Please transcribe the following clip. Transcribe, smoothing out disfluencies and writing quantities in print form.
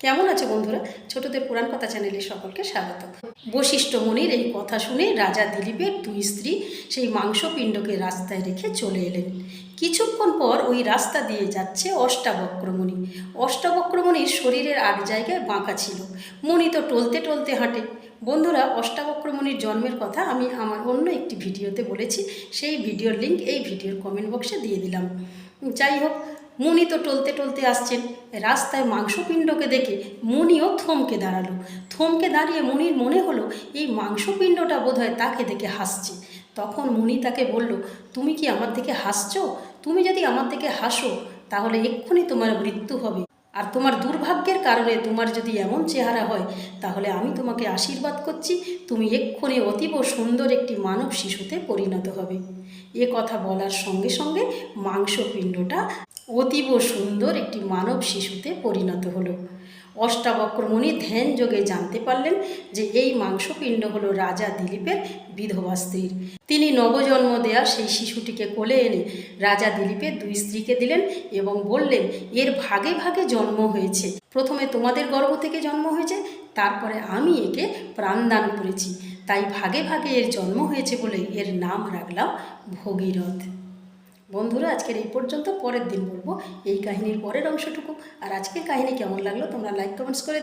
কেমন আছো বন্ধুরা? ছোটদের পুরাণ কথা চ্যানেলে সকলকে স্বাগত। বশিষ্ঠ মুনির এই কথা শুনে রাজা দিলীপের দুই স্ত্রী সেই মাংসপিণ্ডকে রাস্তায় রেখে চলে এলেন। কিছুক্ষণ পর ওই রাস্তা দিয়ে যাচ্ছে অষ্টাবক্রমণি। অষ্টাবক্রমণির শরীরের 8 জায়গায় বাঁকা ছিল। মুনি তো টলতে টলতে হাঁটে। বন্ধুরা, অষ্টাবক্রমণির জন্মের কথা আমি আমার অন্য একটি ভিডিওতে বলেছি, সেই ভিডিওর লিঙ্ক এই ভিডিওর কমেন্ট বক্সে দিয়ে দিলাম। যাই হোক, মুনি তো টলতে টলতে আসছেন। রাস্তায় মাংসপিণ্ডকে দেখে মুনিও থমকে দাঁড়ালো। থমকে দাঁড়িয়ে মুনির মনে হলো এই মাংসপিণ্ডটা বোধহয় তাকে দেখে হাসছে। তখন মুনি তাকে বলল, তুমি কি আমার দিকে হাসছো? তুমি যদি আমার দিকে হাসো তাহলে এক্ষুনি তোমার মৃত্যু হবে। আর তোমার দুর্ভাগ্যের কারণে তোমার যদি এমন চেহারা হয় তাহলে আমি তোমাকে আশীর্বাদ করছি, তুমি এক্ষুনি অতীব সুন্দর একটি মানব শিশুতে পরিণত হবে। এ কথা বলার সঙ্গে সঙ্গে মাংসপিণ্ডটা অতীব সুন্দর একটি মানব শিশুতে পরিণত হলো। অষ্টাবক্রমণি ধ্যান যোগে জানতে পারলেন যে এই মাংসপিণ্ড হলো রাজা দিলীপের বিধবা স্ত্রীর। তিনি নবজন্ম দেয়া সেই শিশুটিকে কোলে এনে রাজা দিলীপের দুই স্ত্রীকে দিলেন এবং বললেন, এর ভাগে ভাগে জন্ম হয়েছে। প্রথমে তোমাদের গর্ভ থেকে জন্ম হয়েছে, তারপরে আমি একে প্রাণদান করেছি, তাই ভাগে ভাগে এর জন্ম হয়েছে বলে এর নাম রাখলাম ভগীরথ। বন্ধুরা, আজকের এই পর্যন্ত। পরের দিন বলবো এই কাহিনীর পরের অংশটুকু। আর আজকের কাহিনী কেমন লাগলো তোমরা লাইক কমেন্টস করে